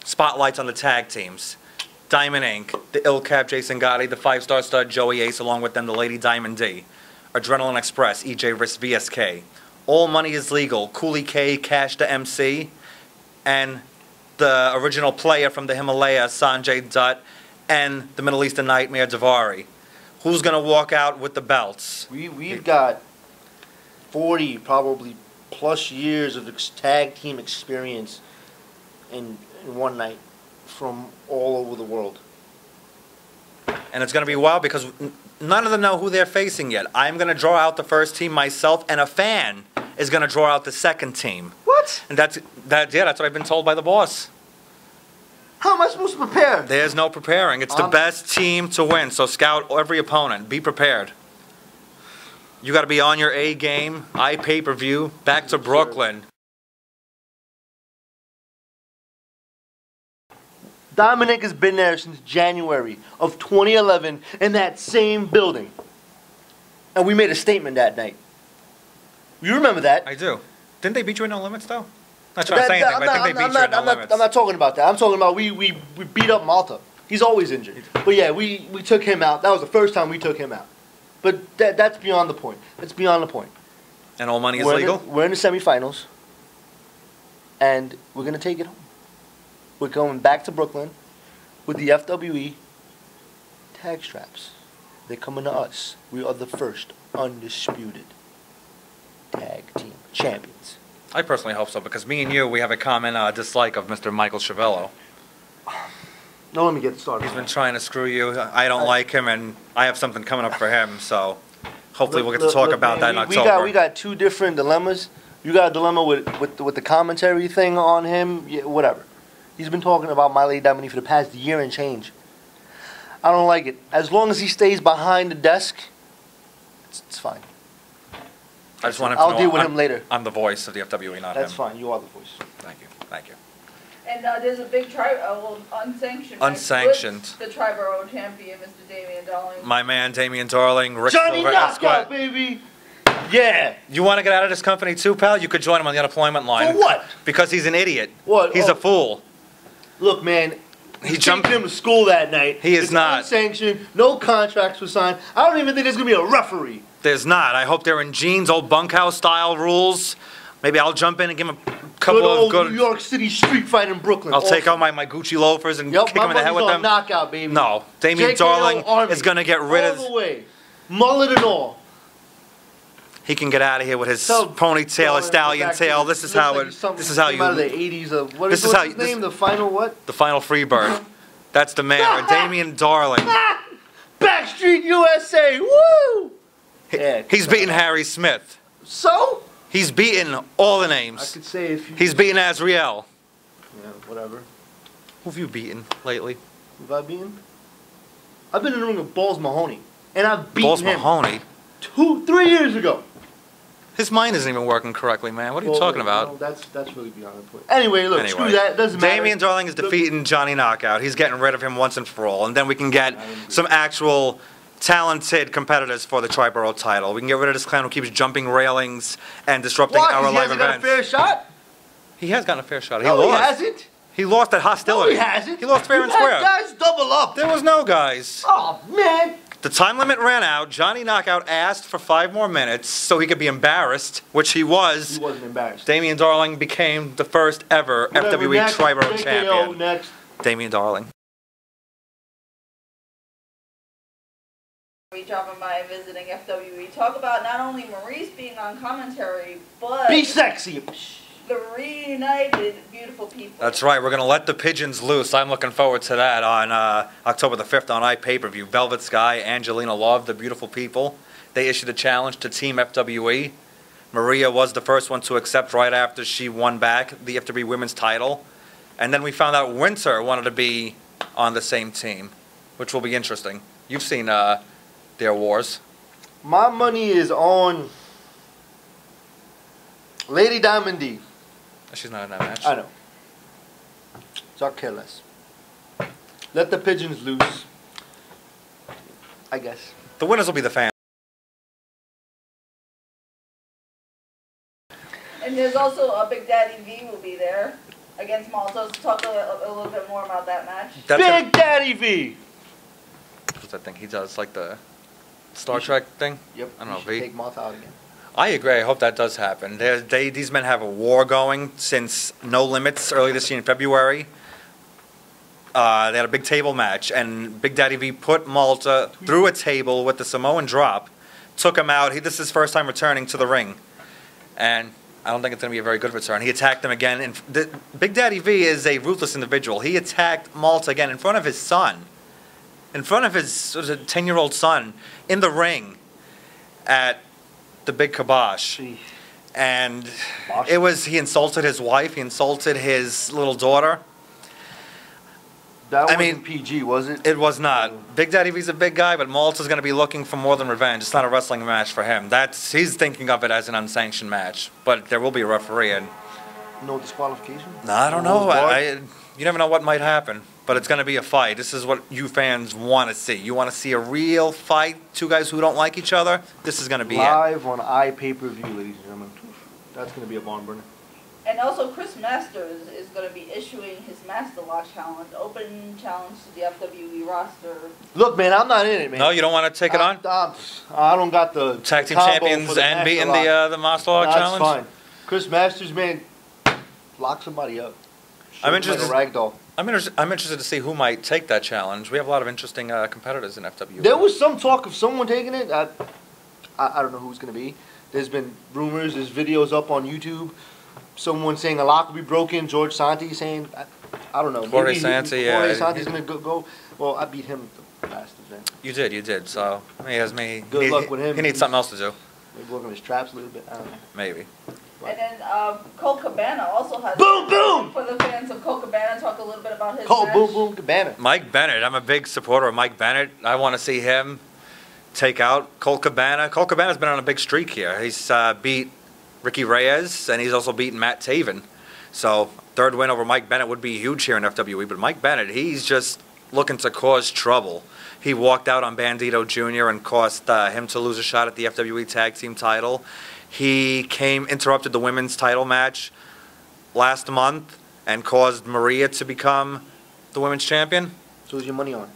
Spotlights on the tag teams. Diamond Inc., the ill cap Jason Gotti, the 5-star stud Joey Ace, along with them the Lady Diamond D. Adrenaline Express, EJ Risk VSK. All Money is Legal, Cooley K, Cash the MC, and the original player from the Himalaya, Sanjay Dutt, and the Middle Eastern Nightmare, Davari. Who's going to walk out with the belts? We've got 40, probably, plus years of tag team experience in one night from all over the world. And it's going to be wild because none of them know who they're facing yet. I'm going to draw out the first team myself, and a fan is going to draw out the second team. What? And that's what I've been told by the boss. How am I supposed to prepare? There's no preparing. It's the best team to win, so scout every opponent. Be prepared. You got to be on your A game. Pay-per-view. Back to Brooklyn. Dominic has been there since January of 2011 in that same building. And we made a statement that night. You remember that? I do. Didn't they beat you in No Limits, though? Not trying to say anything, but I think they beat you in No Limits. I'm not talking about that. I'm talking about we beat up Malta. He's always injured. But yeah, we took him out. That was the first time we took him out. But that's beyond the point. That's beyond the point. And All Money is Legal? We're in the semifinals. And we're going to take it home. We're going back to Brooklyn with the FWE tag straps. They're coming to us. We are the first undisputed tag team champions. I personally hope so, because me and you, we have a common dislike of Mr. Michael Chiavello. Don't let me get started. He's been trying to screw you. I don't like him, and I have something coming up for him, so hopefully we'll get to talk about that in October. We got two different dilemmas. You got a dilemma with the commentary thing on him, yeah, whatever. He's been talking about My Lady Diamond for the past year and change. I don't like it. As long as he stays behind the desk, it's fine. I just want him to know I'll deal with him later. I'm the voice of the FWE, not him. That's fine. You are the voice. Thank you. Thank you. And there's a big unsanctioned. Unsanctioned. The Triborough champion, Mr. Damian Darling. My man, Damian Darling. Rick Johnny Silver, Knockout, baby. Yeah. You want to get out of this company too, pal? You could join him on the unemployment line. For what? Because he's an idiot. What? He's a fool. Look, man. He jumped him to school that night. He is not. Unsanctioned. No contracts were signed. I don't even think there's going to be a referee. There's not. I hope they're in jeans, old bunkhouse style rules. Maybe I'll jump in and give him a couple of good. New York City street fight in Brooklyn. I'll take out my Gucci loafers and kick him in the head with them. Knockout, baby. No, Damian Darling is going to get rid of. All the way, mullet and all. He can get out of here with his ponytail, his stallion tail. This is how it. This is how you. Out of the 80s of what is his name? The final what? The final Freebird. That's the man, Damian Darling. Backstreet USA, woo! He's beaten Harry Smith. So? He's beaten all the names. I could say if you... He's beaten Azriel. Yeah, whatever. Who have you beaten lately? Who have I beaten? I've been in the ring with Balls Mahoney. And I've beaten Balls him Mahoney? 3 years ago. His mind isn't even working correctly, man. What are you talking about? No, that's really beyond the point. Anyway, look, screw that. It doesn't matter. Damian Darling is defeating Johnny Knockout. He's getting rid of him once and for all. And then we can get some actual talented competitors for the Triborough title. We can get rid of this clown who keeps jumping railings and disrupting our live events. He hasn't got a fair shot? He has gotten a fair shot. He hasn't? He lost at Hostility. No, he hasn't. He lost fair and square. Guys double up. There was no guys. Oh, man. The time limit ran out. Johnny Knockout asked for 5 more minutes so he could be embarrassed, which he was. He wasn't embarrassed. Damian Darling became the first ever FWE Triborough champion. Next. Damian Darling. Dropping by visiting FWE. Talk about not only Maurice being on commentary, but be sexy. The reunited beautiful people. That's right. We're going to let the pigeons loose. I'm looking forward to that on October the 5th on iPay-per-view. Velvet Sky, Angelina Love, the beautiful people. They issued a challenge to Team FWE. Maria was the first one to accept right after she won back the FWE women's title. And then we found out Winter wanted to be on the same team, which will be interesting. You've seen their wars. My money is on Lady Diamond D. She's not in that match. I know. So I'll care less. Let the pigeons loose. I guess. The winners will be the fans. And there's also a Big Daddy V will be there. against Malta. Let's talk a little bit more about that match. Big Daddy V. What's that thing? He does like the Star Trek thing? Yep. I don't know, should V. take Malta out again. I agree. I hope that does happen. These men have a war going since No Limits early this year in February. They had a big table match, and Big Daddy V put Malta through a table with the Samoan drop, took him out. This is his first time returning to the ring, and I don't think it's going to be a very good return. He attacked him again. And Big Daddy V is a ruthless individual. He attacked Malta again in front of his son, in front of his 10-year-old son, in the ring at the Big Kibosh. And he insulted his wife, he insulted his little daughter. That wasn't PG, was it? It was not. Big Daddy V's a big guy, but Malta's going to be looking for more than revenge. It's not a wrestling match for him. He's thinking of it as an unsanctioned match, but there will be a referee. And no disqualification? No, I don't know. You never know what might happen, but it's going to be a fight. This is what you fans want to see. You want to see a real fight, two guys who don't like each other? This is going to be live on iPay-per-view, ladies and gentlemen. That's going to be a barn burner. And also, Chris Masters is going to be issuing his Master Lock Challenge, open challenge to the FWE roster. Look, man, I'm not in it, man. No, you don't want to take it on? I don't got the tag team champions and beating the Master Lock Challenge? That's fine. Chris Masters, man, lock somebody up. I'm interested. Like a ragdoll. I'm interested to see who might take that challenge. We have a lot of interesting competitors in FWE. There was some talk of someone taking it. I don't know who's going to be. There's been rumors. There's videos up on YouTube. Someone saying a lock will be broken. George Santi saying, I don't know. Jorge Santi, yeah. Jorge Santi's going to go. Well, I beat him at the last event. You did. So he has me. Good luck with him. He needs something else to do. Maybe work on his traps a little bit. I don't know. Maybe. And then Colt Cabana also has. Boom! For the fans of Colt Cabana, talk a little bit about his Colt match. Boom Cabana. Mike Bennett. I'm a big supporter of Mike Bennett. I want to see him take out Colt Cabana. Colt Cabana's been on a big streak here. He's beat Ricky Reyes, and he's also beaten Matt Taven. So, third win over Mike Bennett would be huge here in FWE. But Mike Bennett, he's just looking to cause trouble. He walked out on Bandito Jr. and caused him to lose a shot at the FWE Tag Team title. He interrupted the women's title match last month and caused Maria to become the women's champion. So who's your money on?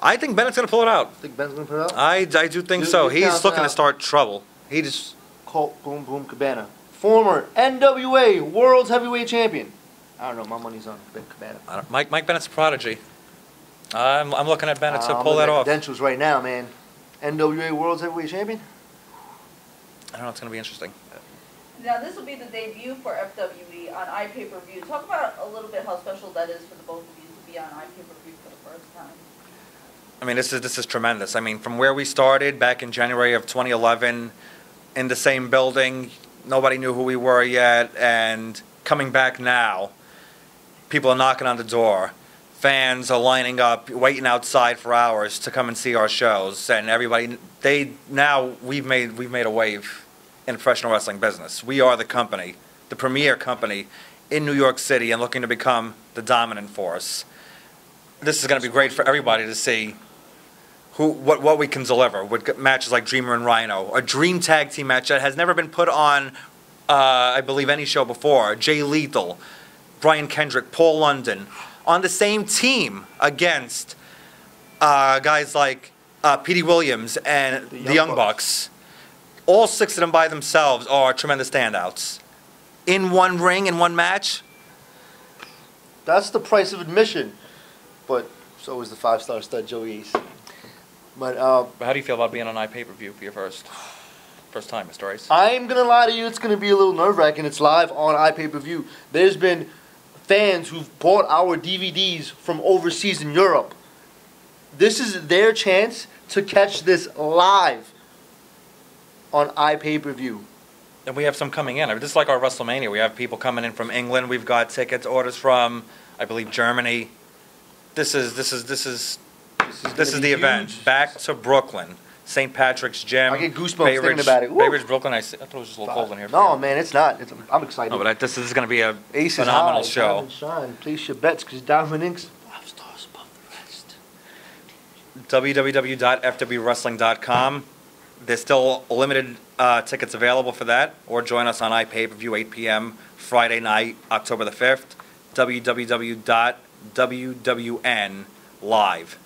I think Bennett's going to pull it out. Think Ben's going to pull it out? I do think so. He's looking to start trouble. He just... Colt Boom Cabana. Former NWA World's Heavyweight Champion. I don't know. My money's on Big Cabana. Mike Bennett's a prodigy. I'm looking at Bennett to pull that off. Credentials right now, man. NWA World's Heavyweight Champion. I don't know. It's going to be interesting. Now, this will be the debut for FWE on iPay-per-view. Talk about a little bit how special that is for the both of you to be on iPay-per-view for the first time. I mean, this is tremendous. I mean, from where we started back in January of 2011, in the same building, nobody knew who we were yet, and coming back now, people are knocking on the door. Fans are lining up, waiting outside for hours to come and see our shows, and everybody, we've made a wave in the professional wrestling business. We are the company, the premier company in New York City, and looking to become the dominant force. This is going to be great for everybody to see what we can deliver with matches like Dreamer and Rhino, a dream tag team match that has never been put on, I believe, any show before. Jay Lethal, Brian Kendrick, Paul London, on the same team against guys like Petey Williams and the Young Bucks. All six of them by themselves are tremendous standouts. In one ring, in one match. That's the price of admission. But so is the 5-star stud Joey Ace. But how do you feel about being on iPay-per-view for your first time, Mr. Ace? I'm going to lie to you, it's going to be a little nerve-wracking. It's live on iPay-per-view. There's been fans who've bought our DVDs from overseas in Europe. This is their chance to catch this live on iPay-per-view. And we have some coming in. I mean, this is like our WrestleMania. We have people coming in from England. We've got tickets, orders from, I believe, Germany. This is the event. Back to Brooklyn, St. Patrick's Gym. I get goosebumps thinking about it. Bay Ridge, Brooklyn. I thought it was just a little cold in here. No, man, it's not. I'm excited. No, but this is going to be a Ace phenomenal is high, show. Diamond shine. Place your bets because Diamond Inc.'s 5 stars above the rest. www.fwwrestling.com. There's still limited tickets available for that, or join us on iPay-per-view 8 p.m. Friday night, October the 5th, www.wwnlive.com.